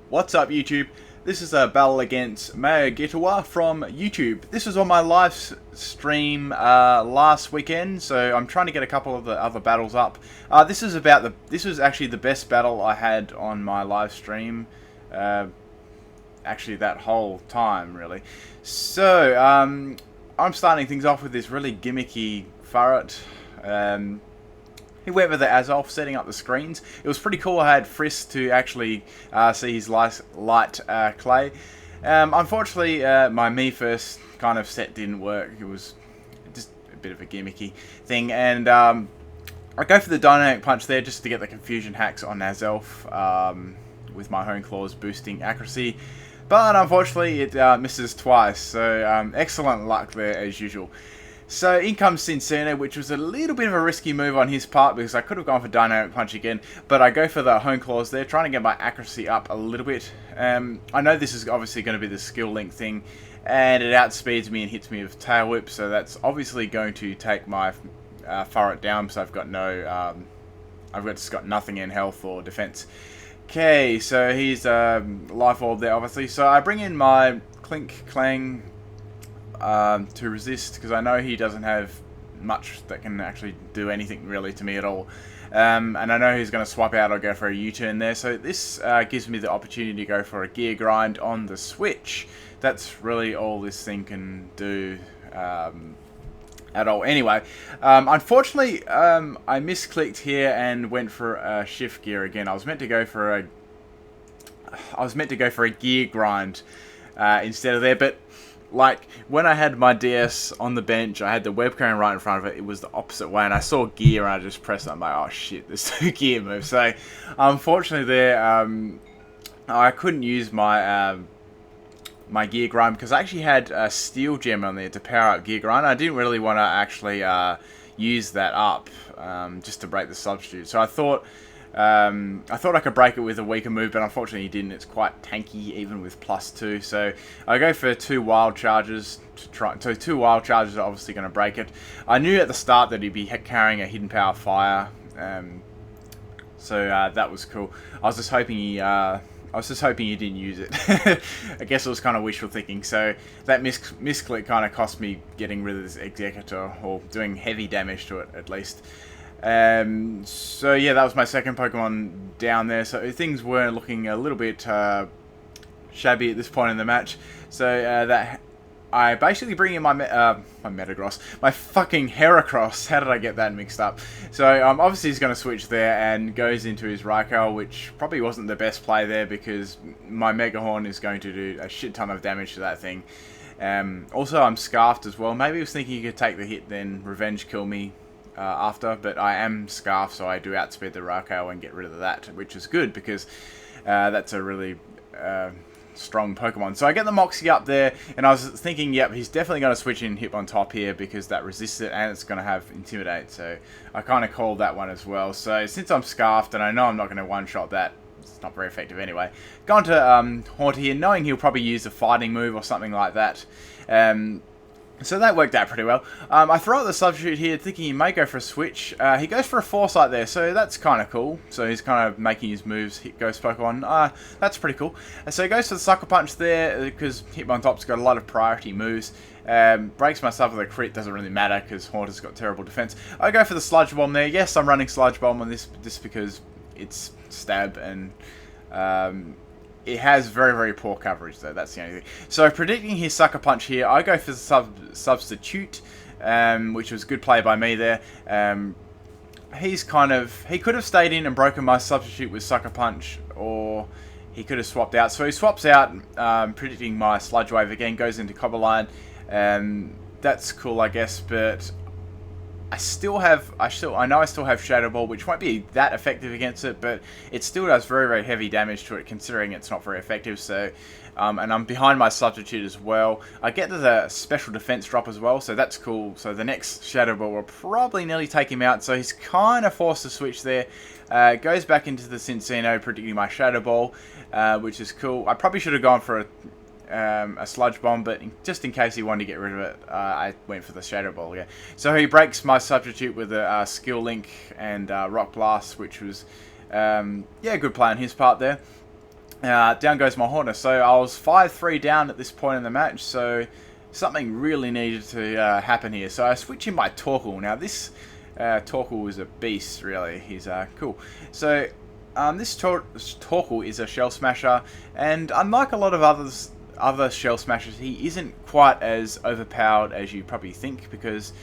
What's up, YouTube? This is a battle against maogiitawa from YouTube. This was on my live stream last weekend, so I'm trying to get a couple of the other battles up. This was actually the best battle I had on my live stream. Actually, that whole time, really. So I'm starting things off with this really gimmicky Farret. He went with the Azov, setting up the screens. It was pretty cool. I had Frisk to actually see his light clay. Unfortunately, my me first kind of set didn't work. It was just a bit of a gimmicky thing. And I go for the dynamic punch there just to get the confusion hacks on Azov with my hone claws boosting accuracy. But unfortunately, it misses twice. So excellent luck there as usual. So in comes Cincino, which was a little bit of a risky move on his part because I could have gone for Dynamic Punch again, but I go for the Hone Claws there, trying to get my accuracy up a little bit. I know this is obviously going to be the skill link thing, and it outspeeds me and hits me with Tail Whip, so that's obviously going to take my Farret down, because I've got no, just got nothing in health or defense. Okay, so he's Life Orb there, obviously. So I bring in my Clink Clang to resist, because I know he doesn't have much that can actually do anything really to me at all. And I know he's going to swap out or go for a U-turn there, so this gives me the opportunity to go for a gear grind on the switch. That's really all this thing can do at all. Anyway, unfortunately, I misclicked here and went for a shift gear again. I was meant to go for a gear grind instead of there, but like, when I had my DS on the bench, I had the webcam right in front of it. It was the opposite way, and I saw gear, and I just pressed it. I'm like, oh shit, there's two gear moves. So, unfortunately, there, I couldn't use my my gear grind because I actually had a steel gem on there to power up gear grind. I didn't really want to actually use that up just to break the substitute. So I thought I could break it with a weaker move, but unfortunately he didn't. It's quite tanky, even with +2. So I go for two wild charges to try. So two wild charges are obviously going to break it. I knew at the start that he'd be carrying a hidden power fire, so that was cool. I was just hoping he didn't use it. I guess it was kind of wishful thinking. So that misclick kind of cost me getting rid of this Executor, or doing heavy damage to it at least. So yeah, that was my second Pokemon down there. So things were looking a little bit shabby at this point in the match. So that I basically bring in my Metagross, my fucking Heracross. How did I get that mixed up? So obviously he's going to switch there and goes into his Raikou, which probably wasn't the best play there because my Megahorn is going to do a shit ton of damage to that thing. Also, I'm Scarfed as well. Maybe he was thinking he could take the hit, then revenge kill me after, but I am Scarf, so I do outspeed the Raikou and get rid of that, which is good because that's a really strong Pokemon. So I get the Moxie up there, and I was thinking, yep, he's definitely going to switch in Hip on top here because that resists it, and it's going to have Intimidate, so I kind of called that one as well. So since I'm Scarfed, and I know I'm not going to one-shot that, it's not very effective anyway, gone to Haunt here, knowing he'll probably use a fighting move or something like that. So that worked out pretty well. I throw out the substitute here, thinking he may go for a switch. He goes for a Foresight there, so that's kind of cool. So he's kind of making his moves, hit Ghost Pokemon. That's pretty cool. So he goes for the Sucker Punch there, because Hitmontop's got a lot of priority moves. Breaks myself with a crit, doesn't really matter, because Haunter's got terrible defense. I go for the Sludge Bomb there. Yes, I'm running Sludge Bomb on this, just because it's stab, and it has very, very poor coverage, though. That's the only thing. So, predicting his Sucker Punch here, I go for the Substitute, which was good play by me there. He could have stayed in and broken my Substitute with Sucker Punch, or he could have swapped out. So, he swaps out, predicting my Sludge Wave again, goes into Cobberline. That's cool, I guess, but I know I still have Shadow Ball, which won't be that effective against it, but it still does very, very heavy damage to it, considering it's not very effective. So, and I'm behind my substitute as well. I get the special defense drop as well, so that's cool. So the next Shadow Ball will probably nearly take him out. So he's kind of forced to switch there. Goes back into the Cincino, predicting my Shadow Ball, which is cool. I probably should have gone for a Sludge Bomb, but just in case he wanted to get rid of it, I went for the Shadow Ball. Yeah, so he breaks my substitute with a Skill Link and Rock Blast, which was yeah, good play on his part there. down goes my Horner. So I was 5-3 down at this point in the match, so something really needed to happen here. So I switch in my Torkoal. Now this Torkoal is a beast, really. He's cool. So this Torkoal is a Shell Smasher, and unlike a lot of other Shell Smashers, he isn't quite as overpowered as you probably think, because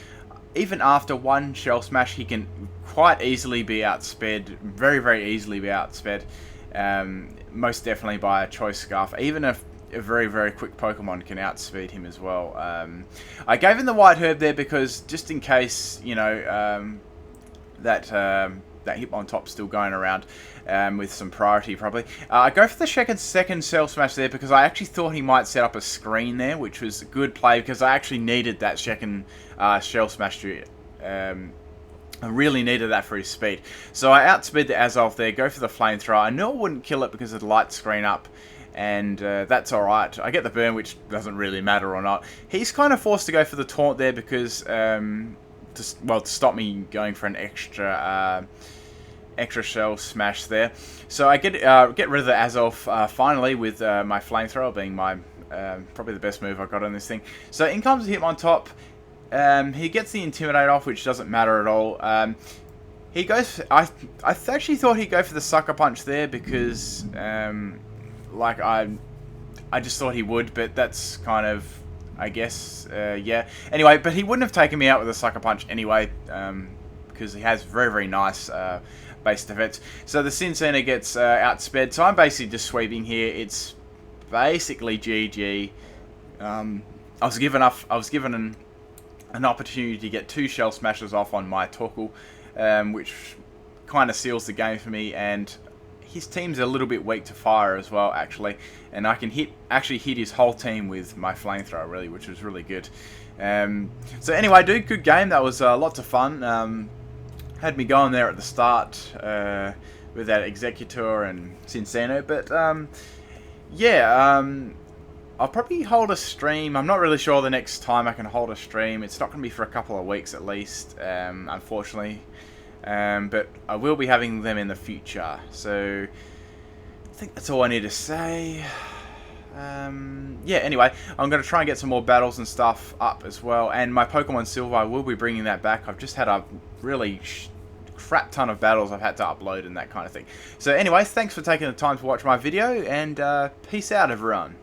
even after one Shell Smash, he can quite easily be outsped, very, very easily be outsped, most definitely by a Choice Scarf. Even if a very, very quick Pokemon can outspeed him as well. I gave him the White Herb there because just in case, you know, that Hitmontop's still going around with some priority probably. I go for the second Shell Smash there because I actually thought he might set up a screen there, which was a good play because I actually needed that second Shell Smash to... I really needed that for his speed. So I outspeed the Azelf there, go for the Flamethrower. I knew I wouldn't kill it because of the light screen up, and that's alright. I get the burn, which doesn't really matter or not. He's kind of forced to go for the Taunt there because, to stop me going for an extra Shell Smash there. So I get rid of the Azelf finally with my Flamethrower being my probably the best move I got on this thing. So in comes Hitmontop. He gets the Intimidate off, which doesn't matter at all. He goes... I actually thought he'd go for the Sucker Punch there because... like, I just thought he would, but that's kind of... I guess, yeah. Anyway, but he wouldn't have taken me out with a Sucker Punch anyway, because he has very, very nice base defense. So the Cincina gets outsped, so I'm basically just sweeping here. It's basically GG. I was given an opportunity to get 2 Shell Smashes off on my Torkoal, which kind of seals the game for me, and his team's a little bit weak to fire as well, actually, and I can actually hit his whole team with my Flamethrower, really, which was really good. So anyway, dude, good game. That was lots of fun. Had me going there at the start with that Executor and Cincino, but yeah, I'll probably hold a stream. I'm not really sure the next time I can hold a stream. It's not going to be for a couple of weeks at least, unfortunately. But I will be having them in the future. So I think that's all I need to say. Yeah, anyway, I'm going to try and get some more battles and stuff up as well. And my Pokemon Silver, I will be bringing that back. I've just had a really crap ton of battles I've had to upload and that kind of thing. So anyways, thanks for taking the time to watch my video, and peace out, everyone.